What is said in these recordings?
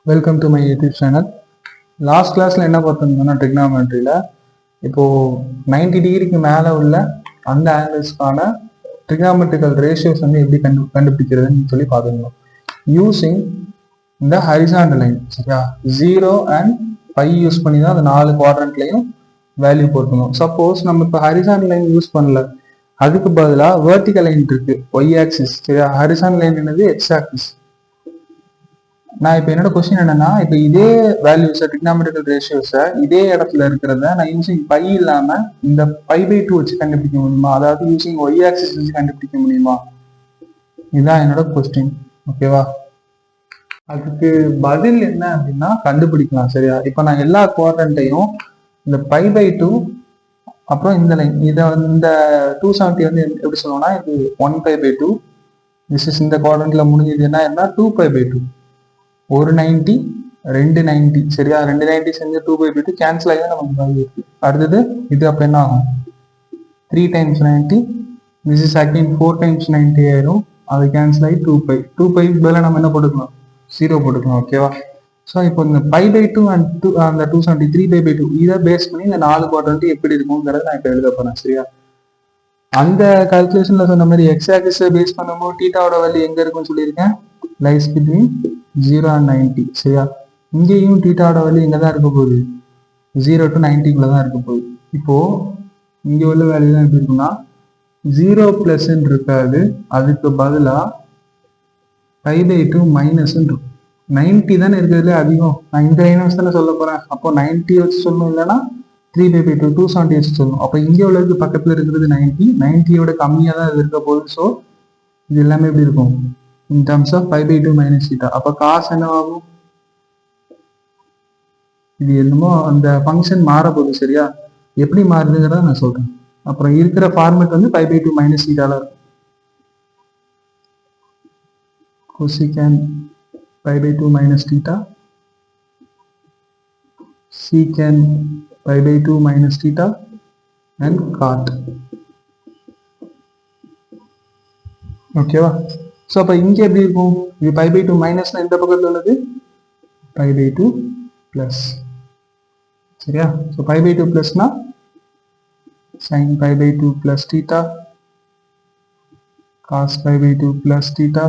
Welcome to my YouTube channel. Last கிளாஸில் என்ன பார்த்தோம்னா ட்ரிக்னாமெட்ரியில் இப்போது 90 டிகிரிக்கு மேலே உள்ள அந்த ஆங்கிள்ஸ்க்கான ட்ரிக்னாமெட்ரிக்கல் ரேஷியோஸ் வந்து எப்படி கண்டுபிடிக்கிறதுன்னு சொல்லி பார்த்துருந்தோம். யூஸிங் இந்த ஹரிசாண்டல் லைன், சரியா, 0 and π யூஸ் பண்ணி தான் அந்த 4 குவாட்ரண்ட்லையும் வேல்யூ போட்டுக்கணும். சப்போஸ் நம்ம இப்போ ஹரிசாண்டல் லைன் யூஸ் பண்ணல, அதுக்கு பதிலாக வெர்டிக்கல் லைன் இருக்கு, ஒய் ஆக்சிஸ், சரியா. ஹரிசாண்டல் லைன் என்னது, எக்ஸ் ஆக்சிஸ். நான் இப்போ என்னோட கொஸ்டின் என்னன்னா, இப்போ இதே வேல்யூஸை ட்ரிக்னாமெட்ரிக்கல் ரேஷியோஸை இதே இடத்துல இருக்கிறத நான் யூசிங் பை இல்லாம இந்த π/2 வச்சு கண்டுபிடிக்க முடியுமா? அதாவது யூசிங் ஒய் ஆக்சிஸ் வச்சு கண்டுபிடிக்க முடியுமா? இதுதான் என்னோட கொஸ்டின். ஓகேவா? அதுக்கு பதில் என்ன அப்படின்னா கண்டுபிடிக்கலாம், சரியா. இப்போ நான் எல்லா குவாட்ரண்ட்டையும் இந்த π/2 அப்புறம் இந்த லைன் இதை இந்த 270 வந்து எப்படி சொல்லுவோம்னா, இது 1π/2. இந்த குவாட்ரண்ட்ல முடிஞ்சது என்ன 2π/2. ஒரு 90 2 90, சரியா. 2 90 செஞ்சு 2π/2 கேன்சல் ஆகி தான் நமக்கு வேல்யூ இருக்கு. அடுத்தது இது அப்போ என்ன ஆகும், 3 × 90, திஸ் இஸ் அகைன் 4 × 90 ஆயிரும். அது கேன்சல் ஆகி 2π பதிலாக நம்ம என்ன போட்டுக்கலாம், 0 போட்டுக்கலாம். ஓகேவா? ஸோ இப்போ இந்த π/2 and அந்த 270 3π/2 இதை பேஸ் பண்ணி இந்த 4 குவாட்ரண்ட் எப்படி இருக்குங்கிறத நான் இப்போ எழுத போறேன், சரியா. அந்த கால்குலேஷன்ல சொன்ன மாதிரி எக்ஸ் ஆக்சிஸை பேஸ் பண்ணும்போது தீட்டாவோட வேல்யூ எங்க இருக்குன்னு சொல்லியிருக்கேன், லைஸ் பிட்வீன் 0 and 90, சரியா. இங்கேயும் தீட்டாவோட வேல்யூ எங்க தான் இருக்க போகுது, 0 to 90 தான் இருக்க போகுது. இப்போ இங்க உள்ள வேல்யூ தான் எப்படி இருக்குன்னா 0+ இருக்காது, அதுக்கு பதிலாக π/2 மைனஸ் இருக்கும். 90 தானே இருக்கிறதுல அதிகம். நான் இந்த லைன் தானே சொல்ல போறேன். அப்போ 90 வச்சு சொல்லணும், இல்லைன்னா 3π/2 270 வச்சு சொல்லணும். அப்போ இங்கே உள்ளதுக்கு பக்கத்துல இருக்கிறது 90யோட கம்மியாக தான் இது இருக்க போகுது. ஸோ இது எல்லாமே எப்படி இருக்கும், in terms of π/2 minus theta. அப்போ காசு என்ன ஆகும், இது என்னமோ அந்த ஃபங்க்ஷன் மாற போகுது, சரியா. எப்படி மாறுதுங்கிறத நான் சொல்றேன். அப்புறம் இருக்கிற ஃபார்மேட் வந்து π/2 minus theta இருக்கும். cosecant π/2 minus theta, secant π/2 minus theta and cot. ஓகேவா? ஸோ அப்போ இங்கே எப்படி இருக்கும், இது π/2 மைனஸ்னா இந்த பக்கத்தில் உள்ளது π/2 பிளஸ், சரியா. ஸோ π/2 பிளஸ்னா sin π/2 plus theta, cos π/2 plus theta,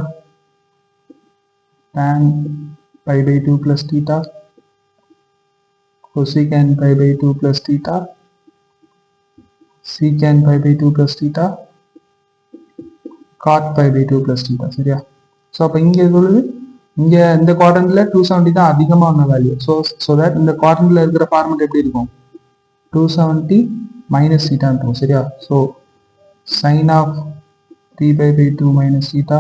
tan π/2 plus theta, cosecant π/2 plus theta, secant π/2 plus theta, cot π/2 plus theta, சரியா. ஸோ அப்போ இங்கே சொல்லுது, இங்கே இந்த குவாட்ரண்ட்ல 270 தான் அதிகமான வேல்யூ. ஸோ தட் இந்த குவாட்ரண்ட்ல இருக்கிற ஃபார்மெட் எப்படி இருக்கும், 270 minus theta இருக்கும், சரியா. So sin of 3π/2 minus theta,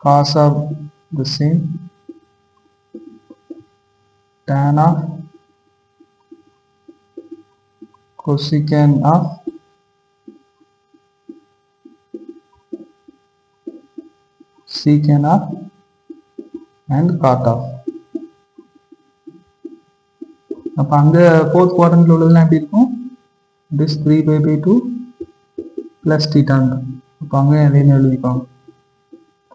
cos of the same, tan of cosecant of secant of and cot of. அப்போ அந்த ஃபோர்த் குவாட்ரண்ட்ல உள்ளதுலாம் எப்படி இருக்கும், this 3π/2 plus theta. அப்போ அங்கே அதே மாதிரி எழுதிப்பாங்க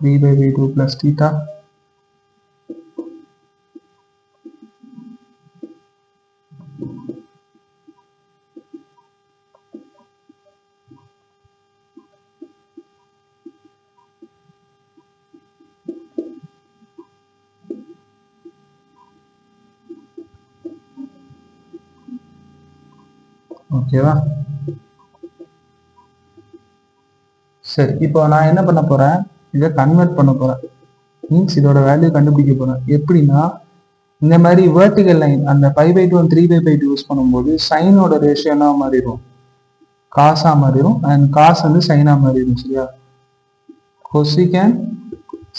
3π/2 plus theta ஓகேவா. சரி, இப்போ நான் என்ன பண்ண போறேன், இதை கன்வெர்ட் பண்ண போறேன். மீன்ஸ் இதோட வேல்யூ கண்டுபிடிக்க போறேன். எப்படின்னா, இந்த மாதிரி வெர்டிகல் லைன் அந்த π/2 and 3π/2 யூஸ் பண்ணும்போது சைனோட ரேஷியோ என்ன மாறிடும், காசா மாறிடும். அண்ட் காஸ் வந்து சைனா மாறிடும், சரியா. கொசிகேன்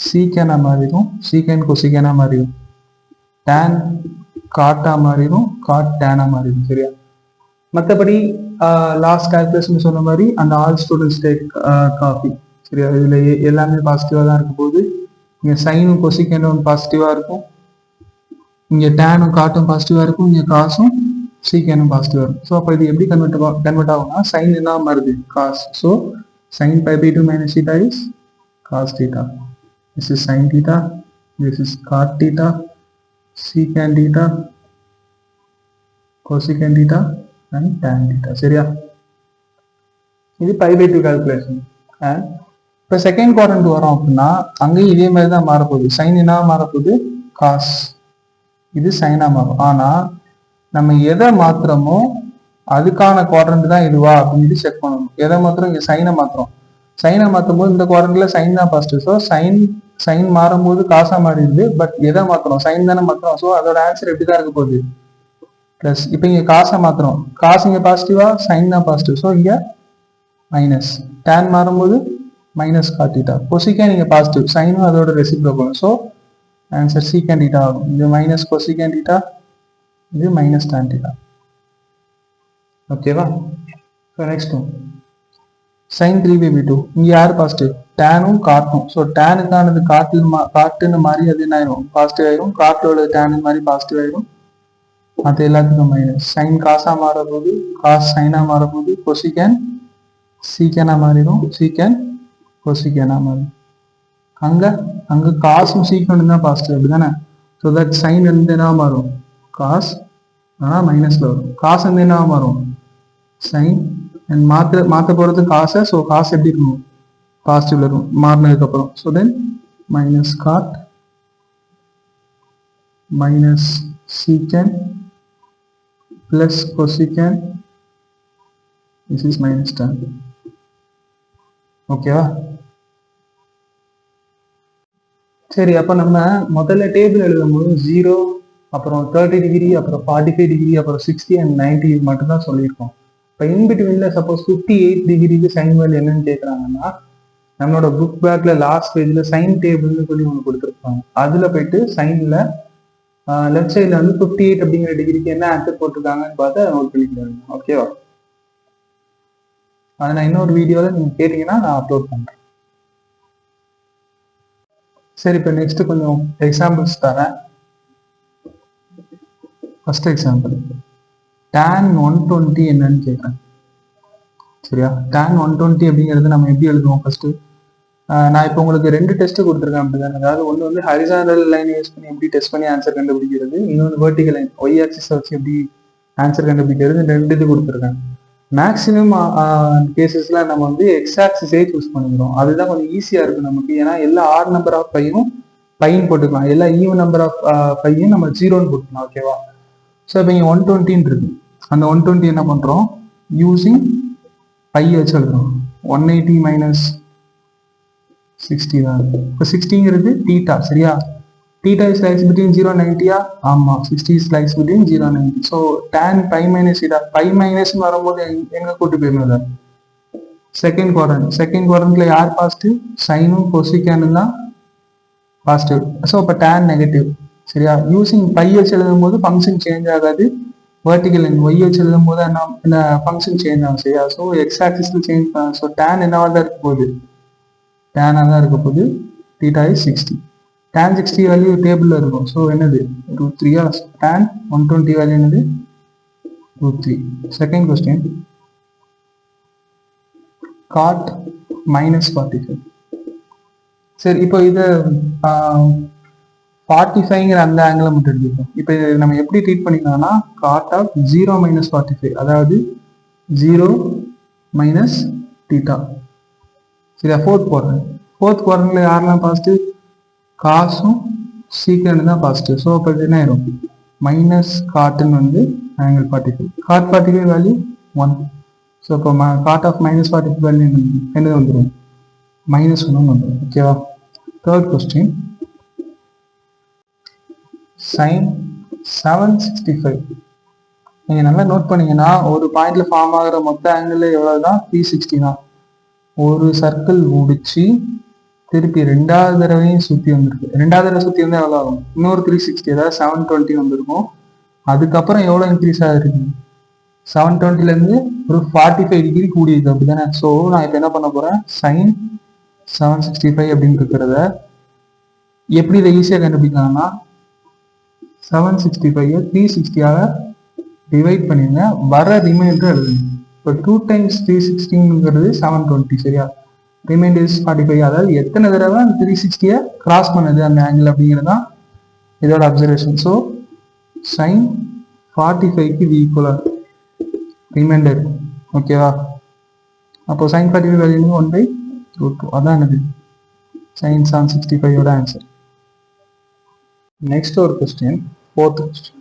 சீக்கேனா மாறிடும், சீக்கேன் கொசிகேனா மாறிடும், tan காட்டா மாறிடும், காட் டேனா மாறிடும், சரியா. மற்றபடி லாஸ்ட் கால்குலேஷன் சொன்ன மாதிரி அந்த ஆல் ஸ்டூடெண்ட்ஸ் டேக் காப்பி, சரியா. இதில் எல்லாமே பாசிட்டிவாக தான் இருக்கும் போது இங்கே சைனும் கொசிகேண்டும் பாசிட்டிவாக இருக்கும், இங்கே டேனும் காட்டும் பாசிட்டிவாக இருக்கும், இங்கே காசும் சீக்கேனும் பாசிட்டிவாக இருக்கும். ஸோ அப்போ இது எப்படி கன்வெர்ட் ஆகும்னா, சைன் என்ன மாறுது, cos. So sin π/2 minus theta is cos theta. This is sin theta, this is cot theta, secant theta, cosecant theta and tan theta. சரியா? இது pi by 2 calculation. And இப்போ செகண்ட் குவாட்ரண்ட் வரோம் அப்படின்னா அங்கேயும் இதே மாதிரி தான் மாறப்போகுது. சைன் என்ன மாறப்போகுது? காஸ். இது சைனா மாறும். ஆனா நம்ம எதை மாத்திரமோ அதுக்கான குவாட்ரண்ட் தான் இதுவா அப்படின்னு செக் பண்ணணும். எதை மாத்திரம்? இங்க சைனை மாத்திரம். சைனை மாற்றும் போது இந்த குவாட்ரண்ட்ல சைன் தான் பாசிட்டிவ். ஸோ சைன் மாறும்போது காசா மாறிடுது. பட் எதை மாத்திரம்? சைன் தானே மாத்திரம். ஸோ அதோட ஆன்சர் எப்படிதான் இருக்க போகுது? பிளஸ். இப்போ இங்க காசை மாத்திரம். காசு இங்க பாசிட்டிவா, சைன் தான் பாசிட்டிவ். ஸோ இங்க மைனஸ். டேன் மாறும்போது மைனஸ் காட் தீட்டா. கொசிகேன் இங்க பாசிட்டிவ், சைனும் அதோட reciprocal. So answer secant theta ஆகும். இது மைனஸ் கொசிகேன் தீட்டா, இது மைனஸ் டான் தீட்டா. ஓகேவா? So next sine 3/2. இங்க யார் பாசிட்டிவ்? டேனும் காட்டும். ஸோ டேனுக்கானது காட்டுன்னு மாதிரி அது என்ன ஆயிரும்? பாசிட்டிவ் ஆயிரும். காட்டோட டேனு மாதிரி பாசிட்டிவ் ஆயிரும். மற்ற எல்லாத்துக்கும் மைனஸ். சைன் காசா மாறப்போகுது, காஸ் சைனா மாறப்போகுது, கொசிகேன் சீக்கனா மாறிடும், சீக்கன் கொசிகேனா மாறிடும். அங்க காசும் சீக்கனும் தான் பாசிட்டிவ், அப்படிதானே? ஸோ தட் சைன் வந்து என்ன மாறும்? காஸ். ஆனால் மைனஸ்ல வரும். காசு வந்து என்ன மாறும்? சைன். அண்ட் மாற்ற போறது காசை. ஸோ காசு எப்படி இருக்கும்? பாசிட்டிவ்ல இருக்கும் மாறினதுக்கு அப்புறம். So then minus God minus சீக்கன் plus கொசிகேன். This is minus tan. ஓகேவா? சரி, அப்ப நம்ம முதல்ல டேபிள் எழுதும்போது 0, அப்புறம் 30 டிகிரி, அப்புறம் 45 டிகிரி, அப்புறம் 60 and 90 மட்டும் தான் சொல்லியிருக்கோம். இப்போ இன்பிட்வீன்ல சப்போஸ் 58 டிகிரிக்கு சைன் வேல்யூ என்னன்னு கேட்குறாங்கன்னா நம்மளோட புக் பேக்ல லாஸ்ட் பேஜ்ல சைன் டேபிள்னு சொல்லி ஒன்று கொடுத்துருப்பாங்க. அதுல போயிட்டு சைன்ல லெஃப்ட் சைட்ல வந்து 58 அப்படிங்கிற டிகிரிக்கு என்ன ஆன்சர் போட்டிருக்காங்கன்னு பார்த்து அதை நோட் பண்ணிக்கிறாங்க. ஓகேவா? அதை நான் இன்னொரு வீடியோவில் நீங்கள் கேட்டிங்கன்னா நான் அப்லோட் பண்ணுறேன். சரி, இப்போ நெக்ஸ்ட் கொஞ்சம் எக்ஸாம்பிள்ஸ் தரேன். ஃபர்ஸ்ட் எக்ஸாம்பிள் tan 120 என்னன்னு கேட்குறேன். சரியா? tan 120 அப்படிங்கிறது நம்ம எப்படி எழுதுவோம்? ஃபர்ஸ்ட் நான் இப்போ உங்களுக்கு 2 டெஸ்ட் கொடுத்துருக்கேன் அப்படிதான். அதாவது ஒன்று வந்து ஹரிசாண்டல் லைன் யூஸ் பண்ணி எப்படி டெஸ்ட் பண்ணி ஆன்சர் கண்டுபிடிக்கிறது, இன்னொன்று வெர்டிகல் லைன் ஒய் ஆக்சிஸ் வச்சு எப்படி ஆன்சர் கண்டுபிடிக்கிறது, 2 இது கொடுத்துருக்கேன். மேக்ஸிமம் கேசஸ்ல நம்ம வந்து எக்ஸ் ஆக்சிஸே சூஸ் பண்ணிக்கிறோம். அதுதான் கொஞ்சம் ஈஸியா இருக்கு நமக்கு. ஏன்னா எல்லா ஆட் நம்பர் ஆஃப் பையும் பையன் போட்டுக்கலாம், எல்லா ஈவன் நம்பர் ஆஃப் பையும் நம்ம 0ன்னு போட்டுக்கலாம். ஓகேவா? ஸோ இப்போ இங்கே 120 இருக்கு. அந்த 120 என்ன பண்றோம்? யூசிங் பை வச்சு எழுதுறோம். 180 மைனஸ் 60 தான். இப்போ 60ங்கிறது தீட்டா. சரியா? theta is lies between 0 and 90. ஆமா, 60 is lies between 0 and 90. So tan pi minus theta, pi minus வரும்போது எங்க கூட்டி போயிடணும்? செகண்ட் குவாட்ரண்ட்ல யார் பாசிட்டிவ்? சைனும் கொசிகேனும் தான் பாசிட்டிவ். ஸோ இப்போ tan நெகட்டிவ். சரியா? யூசிங் பை வச்சு எழுதும் போது ஃபங்க்ஷன் சேஞ்ச் ஆகாது. வெர்டிகல் லைன் ஒய் வச்சு எழுதும் போது என்ன ஃபங்க்ஷன் சேஞ்ச் ஆகும். சரியா? ஸோ எக்ஸ் ஆக்சிஸ்ல சேஞ்ச் பண்ண. ஸோ tan என்னவா தான் இருக்க போகுது? டேனாக தான் இருக்க போகுது. theta is 60. tan 60 வேல்யூ டேபிள்ல இருக்கும். ஸோ என்னது? √3. tan 120 வேல்யூ என்னது? √3. Second question cot -45. சரி, இப்போ இது 45ங்கிற அந்த ஆங்கிளை மட்டும் எடுத்துக்கோம். இப்போ நம்ம எப்படி ட்ரீட் பண்ணிக்கலாம்னா cot of 0 - 45, அதாவது 0 மைனஸ் தீட்டா. சரியா? ஃபோர்த் குவாட்ரண்ட்ல யாரெல்லாம் பாசிட்டிவ்? காசும் சீக்கிரம் தான் பாசிட்டிவ். ஸோ இப்போ என்ன ஆயிரும்? மைனஸ் காட்டுன்னு வந்து ஆங்கிள் 45. Cot 45 value 1. ஸோ இப்போ காட் ஆஃப் -45 வேல்யூ என்னது வந்துடும்? -1 வந்துடும். ஓகேவா? Third question sin 765. நீங்கள் நல்லா நோட் பண்ணீங்கன்னா ஒரு பாயிண்ட்ல ஃபார்ம் ஆகிற மொத்த ஆங்கிள் எவ்வளவுதான்? 360 தான். ஒரு சர்க்கிள் முடிச்சு திருப்பி 2வது தடவையும் சுத்தி வந்திருக்கு. 2வது தடவை சுத்தி வந்தா எவ்வளவு ஆகும்? இன்னொரு 360, அதாவது 720 வந்திருக்கும். அதுக்கப்புறம் எவ்வளவு இன்க்ரீஸ் ஆகிருக்கு? 720ல இருந்து ஒரு 45 டிகிரி கூடி இருக்கு, அப்படிதானே? ஸோ நான் இப்போ என்ன பண்ண போறேன்? sin 765 அப்படின்னு இருக்கிறத எப்படி இதை ஈஸியா கண்டுபிடிக்கலாம்னா 765 360ஆல டிவைட் பண்ணிருங்க. வர ரிமைண்டர் எழுதுங்க. இப்போ 2 × 360ங்கிறது 720. சரியா? Reminder is 45. அதாவது எத்தனை தடவை 360 கிராஸ் பண்ணுது அந்த ஆங்கிள் அப்படிங்கிறது தான் இதோட அப்சர்வேஷன். ஸோ sin 45க்கு இது ஈக்குவலாக ரிமைண்டர். ஓகேவா? அப்போ sin 45 வேல்யூ 1/√2. அதான் என்னது sin 65 ஓட ஆன்சர். நெக்ஸ்ட் ஒரு question, fourth question.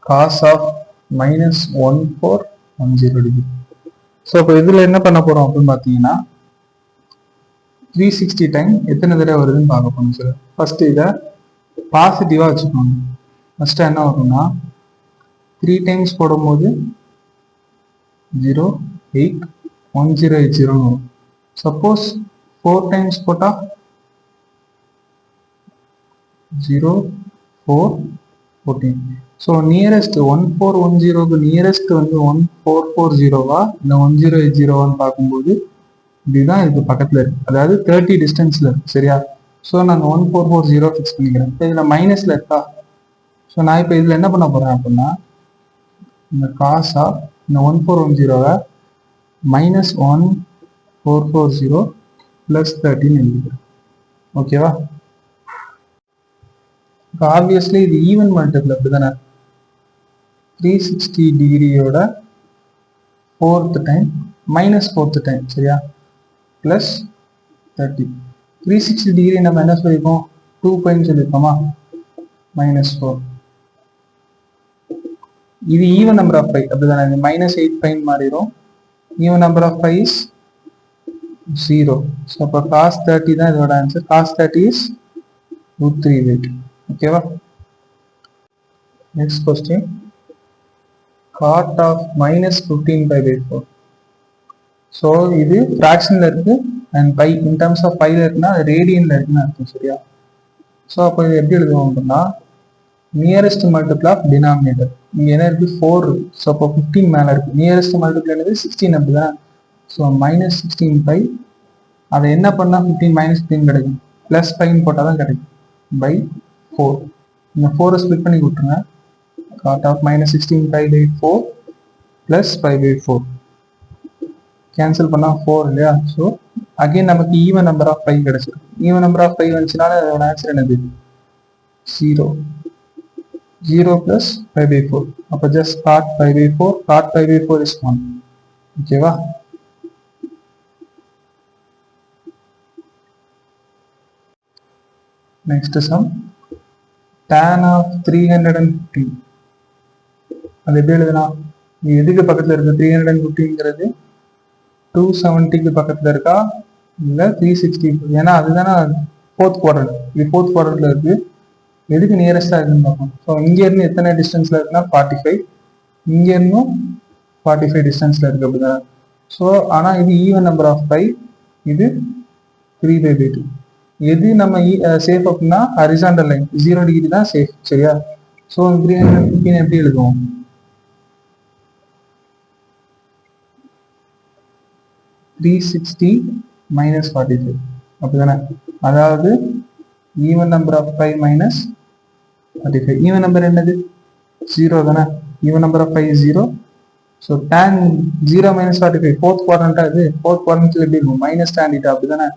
cos of -1410 degree. So இப்போ இதில் என்ன பண்ண போகிறோம் அப்படின்னு பார்த்தீங்கன்னா 360 டைம் எத்தனை தடவை வருதுன்னு பார்க்க போகணும் சார். ஃபர்ஸ்ட் இதை பாசிட்டிவாக வச்சுக்கோங்க. ஃபர்ஸ்ட் என்ன வரும்னா 3 டைம்ஸ் போடும்போது 08108 வரும். சப்போஸ் 4 டைம்ஸ் போட்டால் 0414. ஸோ நியரஸ்ட் 1410க்கு நியரஸ்ட் வந்து 1440வா இல்லை 1080வான்னு பார்க்கும்போது இதுதான் இதுக்கு பக்கத்தில் இருக்கு, அதாவது 30 டிஸ்டன்ஸ்ல இருக்கு. சரியா? ஸோ நான் 1440 ஃபிக்ஸ் பண்ணிக்கிறேன். இப்போ இதில் மைனஸ்ல இருக்கா? ஸோ நான் இப்போ இதில் என்ன பண்ண போறேன் அப்படின்னா இந்த காசா இந்த 1410வை -1440 + 13 எழுதிக்கிறேன். ஓகேவா? இப்போ ஆப்வியஸ்லி இது ஈவன் மல்டிபிள் அப்படிதானே. 360 டிகிரியோட 4th டைம் -4th டைம், சரியா, ப்ளஸ் 30. 360 டிகிரி நம்ம என்ன சொல்லியிருக்கோம்? 2πன்னு சொல்லியிருக்கோமா? -4. இது ஈவன் நம்பர் ஆஃப் பை அப்படிதானே. இது -8π மாறிடும். Even number of pi is 0. So அப்போ cos 30 தான் இதோட ஆன்சர். cos 30 is √3/8. ஓகேவா? Next question, cot of -15π/4. So இது ஃப்ராக்ஷன்ல இருக்கு and pi in terms of பைல இருக்குன்னா அது ரேடியன்ல இருக்குன்னு அர்த்தம். சரியா? ஸோ அப்போ இது எப்படி எழுதுவோம் அப்படின்னா நியரஸ்ட் மல்டிபிள் ஆஃப் டினாமினேட்டர். இங்க என்ன இருக்கு? 4 இருக்கு. ஸோ அப்போ 15 மேல இருக்கு. நியரஸ்ட் மல்டிபிள் என்னது? 16 அப்படிதான். ஸோ -16π. அதை என்ன பண்ணா 15 -15 கிடைக்கும், பிளஸ் 5 போட்டால் தான் கிடைக்கும், பை 4. இந்த 4 ஸ்பிளிட் பண்ணி கொடுத்துருங்க. cot of -16π/4 plus 5/4 கேன்சல் பண்ணா 4 இல்லையா? ஸோ அகைன் நமக்கு ஈவன் நம்பர் ஆஃப் பை கிடைச்சிருக்கு. ஈவன் நம்பர் ஆஃப் பை வந்துச்சுனால அதோட ஆன்சர் என்னது? 0. 0 plus 5/4. அப்போ ஜஸ்ட் cot 5/4. cot 5/4 is 1. ஓகேவா? Next sum, tan of 350. அது எப்படி எழுதுனா? இது எதுக்கு பக்கத்துல இருக்கு? 350ங்கிறது 270க்கு பக்கத்துல இருக்கா இல்ல 360? ஏன்னா அதுதானே 4th குவாட்ரண்ட். இது 4th குவாட்ரண்ட்ல இருக்கு. எதுக்கு நியரஸ்டா இருக்குன்னு பார்ப்போம். ஸோ இங்க இருந்து எத்தனை டிஸ்டன்ஸ்ல இருக்குன்னா 45. இங்க இருந்தும் 45 டிஸ்டன்ஸ்ல இருக்கு அப்படிதானே. ஸோ ஆனா இது ஈவன் நம்பர் ஆஃப் பை, இது 3/2. எது நம்ம சேஃப் அப்படின்னா ஹரிசாண்டல் லைன் 0 டிகிரி தான் சேஃப். சரியா? ஸோ 315 எப்படி எழுதுவோம்? 360 - 45 அப்படிதானே. அதாவது even number of pi minus 45. Even number என்னது? 0 தானே. Even number of pi 0. So tan 0 - 45 4th குவாட்ரண்டா இது. 4th குவாட்ரண்ட்ல எப்படி இருக்கும்? மைனஸ் tan θ அப்படிதானே.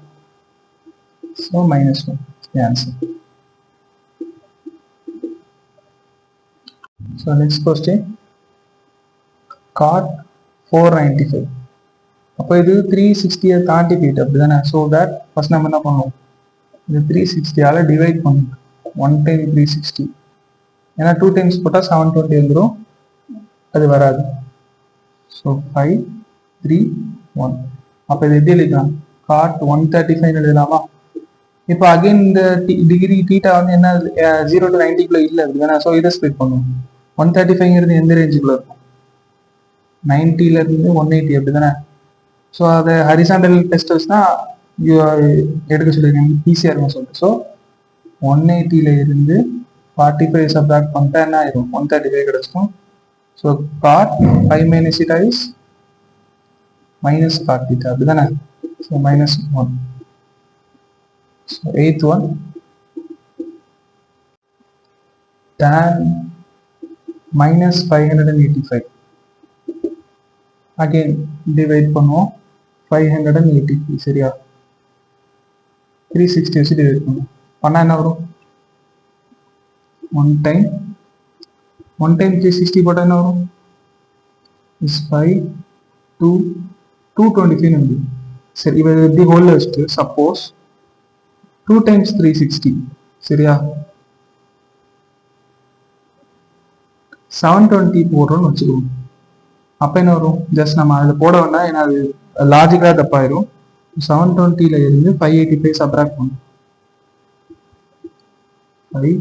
So -1 answer. So next question, cot 495. அப்போ இது 360 தாண்டி போயிட்டு அப்படிதானே. ஸோ தட் ஃபர்ஸ்ட் நம்ம என்ன பண்ணுவோம்? இது 360ஆல டிவைட் பண்ணும். 1 டைம் 360. ஏன்னா 2 டைம்ஸ் போட்டால் 720 வந்துடும். அது வராது. ஸோ 5 3 1. அப்போ இது எப்படி எழுதிக்கலாம்? cot 135 எழுதலாமா? இப்போ அகைன் இந்த டிகிரி தீட்டா வந்து என்ன 0 to 90 இல்லை அப்படிதானே. ஸோ இதை ஸ்ப்ளிட் பண்ணுவோம். 135ங்கிறது எந்த ரேஞ்சுக்குள்ள இருக்கும்? 90ல இருந்து 180 அப்படிதானே. ஸோ அதை ஹரிசாண்டல் டெஸ்ட் வச்சுனா எடுக்க சொல்லியிருக்கேன், ஈஸியாக இருக்கும் சொல்லிட்டு. ஸோ 180ல இருந்து 45 சப்ராக்ட் பண்ணிட்டா என்ன ஆயிரும்? 135 கிடைச்சிடும். ஸோ cot 5 - θ is -cot θ அப்படிதானே. So -1. So 8th one, tan -585. Again divide பண்ணுவோம் 580 சரியா 360 வச்சு டிவைட் பண்ணுவோம் பண்ணா என்ன வரும் 1 டைம் 360 போட்டால் என்ன வரும் இஸ் 5 2 225 வருது சரி இப்போ எப்படி ஹோல்ல வச்சுட்டு சப்போஸ் 2 டைம்ஸ் 360 சரியா 720 போடுறோம்னு வச்சுக்குவோம் அப்போ என்ன வரும் ஜஸ்ட் நம்ம அதில் போட வேண்டாம் ஏன்னா அது லாஜிக்கலாக தப்பாயிரும் 720ல இருந்து 585 சப்ராக்ட் பண்ணும் 5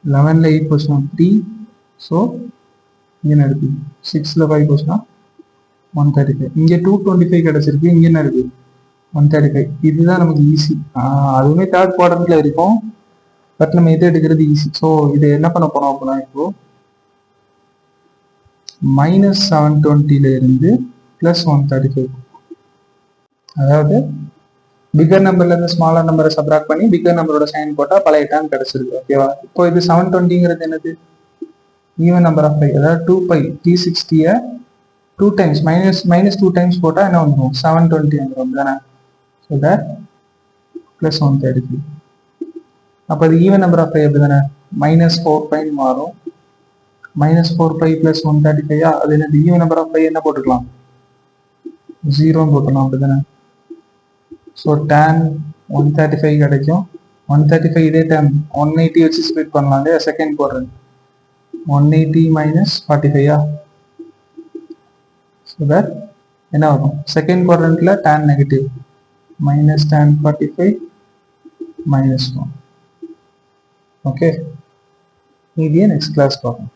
11ல் 8 போச்சுன்னா 3 ஸோ இங்கே என்ன இருக்குது 6ல் 5 போச்சுன்னா 135 இங்கே 225 கிடச்சிருக்கு இங்கே என்ன இருக்குது 135 இதுதான் நமக்கு ஈஸி அதுவுமே தேர்ட் குவாட்ரண்ட்ல இருக்கும் பட் நம்ம எது எடுக்கிறது ஈஸி ஸோ இது என்ன பண்ண போறோம் அப்படின்னா இப்போ -720ல இருந்து +135 அதாவது பிக்கர் நம்பர்ல இருந்து ஸ்மாலர் நம்பரை சப்ராக்ட் பண்ணி பிக்கர் நம்பரோட சைன் போட்டா பழைய டேர்ம் கிடைச்சிருக்கு ஓகேவா இப்போ இது 720ங்கிறது என்னது ஈவன் நம்பர் ஆஃப் 5 அதாவது 2π 360 2 டைம்ஸ் மைனஸ் 2 டைம்ஸ் போட்டா என்ன வந்துடும் 720 வந்துடும் தானே ஸோ தட் +135 அப்போ அது ஈவன் நம்பர் ஆஃப் 5 எப்படி தானே -4π மாறும் -4π + 135 அது என்னது ஈவன் நம்பர் ஆஃப் 5 என்ன போட்டுக்கலாம் 0 போட்டுக்கலாம் அப்படி தானே ஸோ tan 135 கிடைக்கும் 135 இதே டைம் 180 வச்சு ஸ்ப்ளிட் பண்ணலாம் இல்லையா செகண்ட் குவாட்ரண்ட் 180 - 45 ஸோ தட் என்ன வரும் செகண்ட் குவாட்ரண்ட்ல tan நெகட்டிவ் -tan 45 -1 ஓகே மீதியை நெக்ஸ்ட் கிளாஸ் பார்ப்போம்